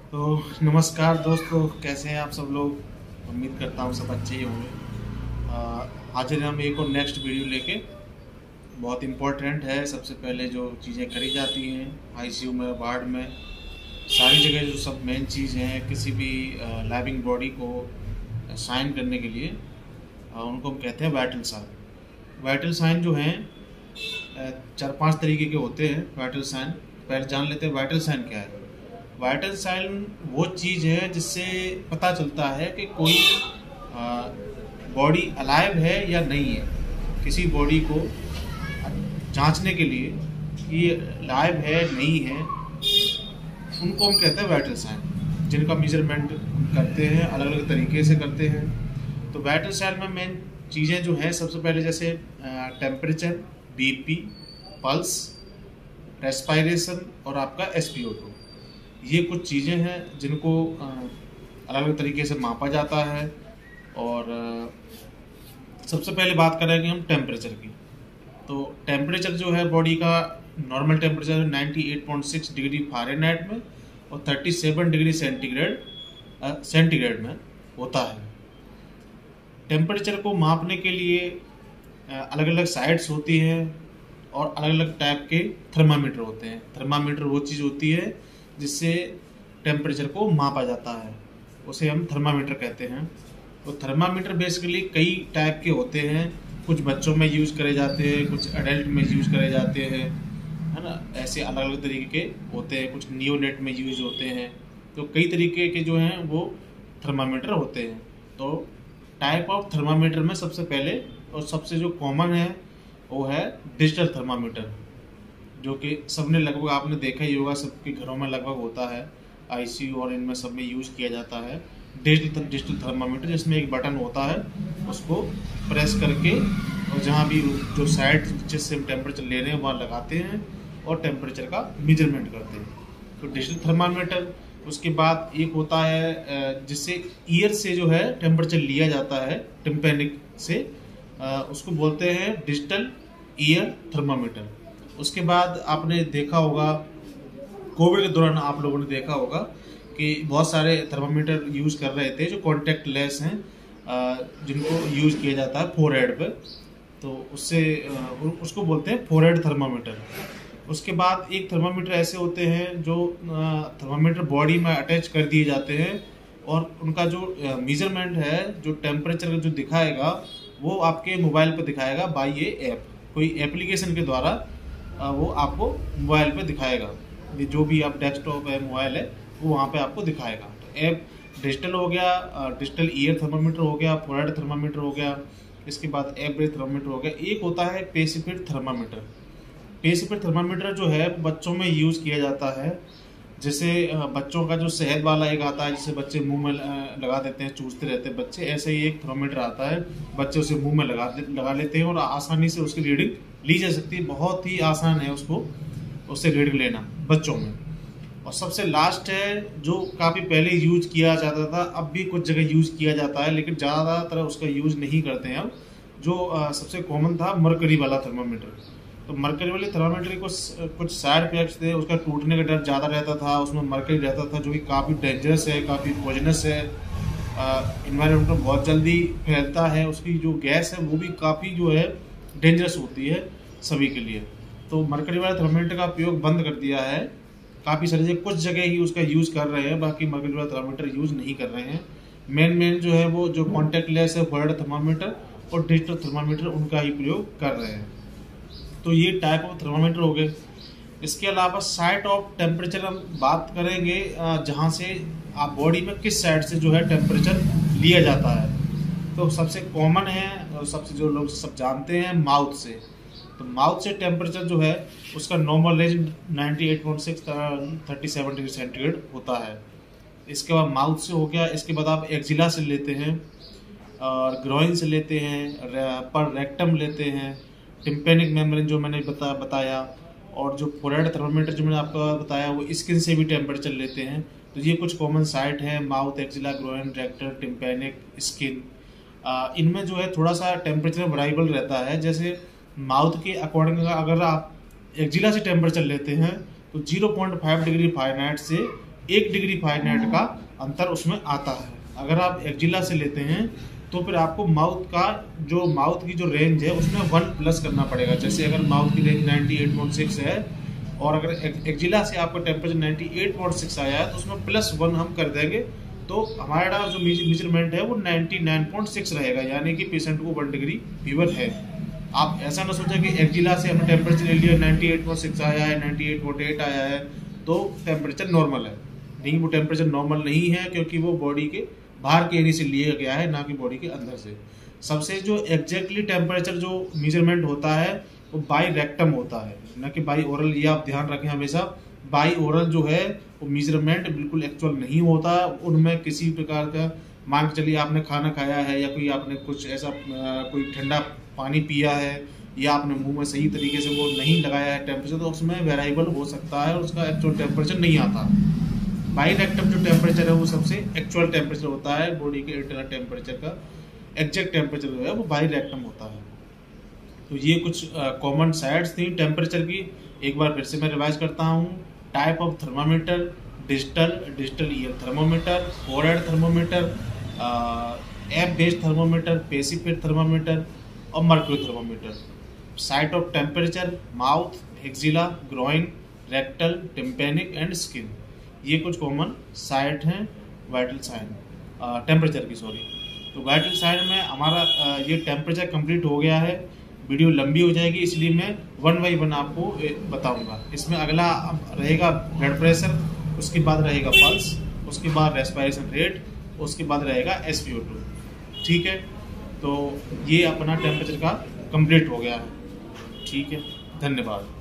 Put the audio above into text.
तो नमस्कार दोस्तों, कैसे हैं आप सब लोग। उम्मीद करता हूँ सब अच्छे ही होंगे। हाजिर हैं हम एक और नेक्स्ट वीडियो लेके। बहुत इम्पोर्टेंट है। सबसे पहले जो चीज़ें करी जाती हैं आईसीयू में, वार्ड में, सारी जगह जो सब मेन चीज़ हैं किसी भी लाइविंग बॉडी को साइन करने के लिए, उनको हम कहते हैं वाइटल साइन। वाइटल साइन जो हैं 4-5 तरीके के होते हैं वाइटल साइन। पहले जान लेते हैं वाइटल साइन क्या है। वाइटल साइन वो चीज़ है जिससे पता चलता है कि कोई बॉडी अलाइव है या नहीं है। किसी बॉडी को जांचने के लिए कि लाइव है नहीं है, उनको हम कहते हैं वाइटल साइन, जिनका मेजरमेंट करते हैं, अलग अलग तरीके से करते हैं। तो वाइटल साइन में मेन चीज़ें जो हैं, सबसे पहले जैसे टेम्परेचर, बीपी, पल्स, रेस्पायरेशन और आपका SpO2। ये कुछ चीज़ें हैं जिनको अलग अलग तरीके से मापा जाता है। और सबसे पहले बात करेंगे हम टेम्परेचर की। तो टेम्परेचर जो है बॉडी का नॉर्मल टेम्परेचर 98.6 डिग्री फ़ारेनहाइट में और 37 डिग्री सेंटीग्रेड में होता है। टेम्परेचर को मापने के लिए अलग अलग साइट्स होती हैं और अलग अलग टाइप के थर्मामीटर होते हैं। थर्मामीटर वो चीज़ होती है जिससे टेम्परेचर को मापा जाता है, उसे हम थर्मामीटर कहते हैं। तो थर्मामीटर बेसिकली कई टाइप के होते हैं। कुछ बच्चों में यूज़ करे जाते हैं, कुछ एडल्ट में यूज़ करे जाते हैं, है ना। ऐसे अलग अलग तरीके के होते हैं। कुछ नियोनेट में यूज़ होते हैं। तो कई तरीके के जो हैं वो थर्मामीटर होते हैं। तो टाइप ऑफ थर्मामीटर में सबसे पहले और सबसे जो कॉमन है वो है डिजिटल थर्मामीटर, जो कि सबने लगभग आपने देखा ही होगा, सबके घरों में लगभग होता है। आईसीयू और इनमें सब में यूज़ किया जाता है डिजिटल थर्मामीटर, जिसमें एक बटन होता है, उसको प्रेस करके और जहाँ भी जो साइड जिससे हम टेम्परेचर ले रहे हैं वहाँ लगाते हैं और टेम्परेचर का मेजरमेंट करते हैं। तो डिजिटल थर्मामीटर। उसके बाद एक होता है जिससे ईयर से जो है टेम्परेचर लिया जाता है, टिम्पेनिक से, उसको बोलते हैं डिजिटल ईयर थर्मामीटर। उसके बाद आपने देखा होगा, कोविड के दौरान आप लोगों ने देखा होगा कि बहुत सारे थर्मामीटर यूज़ कर रहे थे जो कॉन्टैक्ट लेस हैं, जिनको यूज़ किया जाता है फोरहेड पे। तो उससे उसको बोलते हैं फोरहेड थर्मामीटर। उसके बाद एक थर्मामीटर ऐसे होते हैं जो थर्मामीटर बॉडी में अटैच कर दिए जाते हैं और उनका जो मेजरमेंट है, जो टेम्परेचर जो दिखाएगा, वो आपके मोबाइल पे दिखाएगा बाय ये ऐप, कोई एप्लीकेशन के द्वारा वो आपको मोबाइल पे दिखाएगा। जो भी आप डेस्कटॉप है, मोबाइल है, वो वहाँ पे आपको दिखाएगा। तो ऐप डिजिटल हो गया, डिजिटल ईयर थर्मामीटर हो गया, फोरहेड थर्मामीटर हो गया। इसके बाद एब्रेथ थर्मामीटर हो गया। एक होता है पेसिफिक थर्मामीटर। पेसिफिक थर्मामीटर जो है बच्चों में यूज़ किया जाता है। जैसे बच्चों का जो शहद वाला एक आता है, जिसे बच्चे मुंह में लगा देते हैं, चूसते रहते हैं बच्चे, ऐसे ही एक थर्मामीटर आता है, बच्चे उसे मुंह में लगा लेते हैं और आसानी से उसकी रीडिंग ली जा सकती है। बहुत ही आसान है उससे रीडिंग लेना बच्चों में। और सबसे लास्ट है जो काफ़ी पहले यूज़ किया जाता था, अब भी कुछ जगह यूज़ किया जाता है, लेकिन ज़्यादातर उसका यूज़ नहीं करते हैं अब। जो सबसे कॉमन था मरकरी वाला थर्मामीटर। तो मरकरी वाले थर्मामीटर के कुछ साइड इफेक्ट्स थे। उसका टूटने का डर ज़्यादा रहता था, उसमें मरकरी रहता था, जो कि काफ़ी डेंजरस है, काफ़ी पॉइजनस है। इन्वायरमेंट में बहुत जल्दी फैलता है। उसकी जो गैस है वो भी काफ़ी जो है डेंजरस होती है सभी के लिए। तो मरकरी वाले थर्मामीटर का उपयोग बंद कर दिया है। काफ़ी सारी जगह, कुछ जगह ही उसका यूज़ कर रहे हैं, बाकी मरकरी वाला थर्मामीटर यूज़ नहीं कर रहे हैं। मेन जो है वो जो कॉन्टैक्ट लेस है, फोरहेड थर्मामीटर और डिजिटल थर्मामीटर, उनका ही प्रयोग कर रहे हैं। तो ये टाइप ऑफ थर्मामीटर हो गए। इसके अलावा साइट ऑफ टेम्परेचर हम बात करेंगे, जहाँ से आप बॉडी में किस साइड से जो है टेम्परेचर लिया जाता है। तो सबसे कॉमन है, सबसे जो लोग सब जानते हैं, माउथ से। तो माउथ से टेम्परेचर जो है उसका नॉर्मल रेंज 98.6 37 डिग्री सेंटीग्रेड होता है। इसके बाद माउथ से हो गया। इसके बाद आप एक्जिला से लेते हैं और ग्रोइन से लेते हैं, पर रेक्टम लेते हैं, टिम्पेनिक मेम्ब्रेन जो मैंने बताया, और जो फोरहेड थर्मामीटर जो मैंने आपको बताया वो स्किन से भी टेम्परेचर लेते हैं। तो ये कुछ कॉमन साइट हैं, mouth, axilla, groin, rectum, tympanic, skin. इनमें जो है थोड़ा सा टेम्परेचर वेरिएबल रहता है। जैसे माउथ के अकॉर्डिंग अगर आप एक्जिला से टेम्परेचर लेते हैं तो 0.5 डिग्री फ़ारेनहाइट से 1 डिग्री फ़ारेनहाइट का अंतर उसमें आता है। अगर आप एक्जिला से लेते हैं तो फिर आपको माउथ की जो रेंज है उसमें 1 प्लस करना पड़ेगा। जैसे अगर माउथ की रेंज 98.6 है और अगर एक्जिला से आपका टेम्परेचर 98.6 आया है तो उसमें +1 हम कर देंगे, तो हमारा जो मेजरमेंट है वो 99.6 रहेगा, यानी कि पेशेंट को 1 डिग्री फीवर है। आप ऐसा ना सोचें कि एक्जिला से हमने टेम्परेचर ले लिया 98.6 आया है, 98.8 आया है तो टेम्परेचर नॉर्मल है। नहीं, वो टेम्परेचर नॉर्मल नहीं है, क्योंकि वो बॉडी के बाहर के एरिया से लिया गया है, ना कि बॉडी के अंदर से। सबसे जो एग्जैक्टली टेम्परेचर जो मेजरमेंट होता है वो बाई रेक्टम होता है, ना कि बाई ओरल। ये आप ध्यान रखें हमेशा, बाई ओरल जो है वो मेजरमेंट बिल्कुल एक्चुअल नहीं होता। उनमें किसी प्रकार का, मान के चलिए आपने खाना खाया है या कोई आपने कुछ ऐसा कोई ठंडा पानी पिया है या आपने मुंह में सही तरीके से वो नहीं लगाया है टेम्परेचर, तो उसमें वेरिएबल हो सकता है और उसका एक्चुअल टेम्परेचर नहीं आता। बाई रेक्टम जो टेम्परेचर है वो सबसे एक्चुअल टेम्परेचर होता है, बॉडी के इंटरनल टेम्परेचर का एग्जैक्ट टेम्परेचर जो है वो बाई रेक्टम होता है। तो ये कुछ कॉमन साइड्स थी टेम्परेचर की। एक बार फिर से मैं रिवाइज करता हूँ। Type of thermometer: digital ear thermometer, forehead thermometer, app based thermometer, passive thermometer और mercury thermometer. Site of temperature: mouth, axilla, groin, rectal, tympanic and skin. ये कुछ कॉमन साइट हैं वाइटल साइन टेम्परेचर की, तो vital sign में हमारा ये temperature complete हो गया है। वीडियो लंबी हो जाएगी, इसलिए मैं 1 बाई 1 आपको बताऊंगा। इसमें अगला रहेगा ब्लड प्रेशर, उसके बाद रहेगा पल्स, उसके बाद रेस्पिरेशन रेट, उसके बाद रहेगा SpO2। ठीक है, तो ये अपना टेम्परेचर का कंप्लीट हो गया है। ठीक है, धन्यवाद।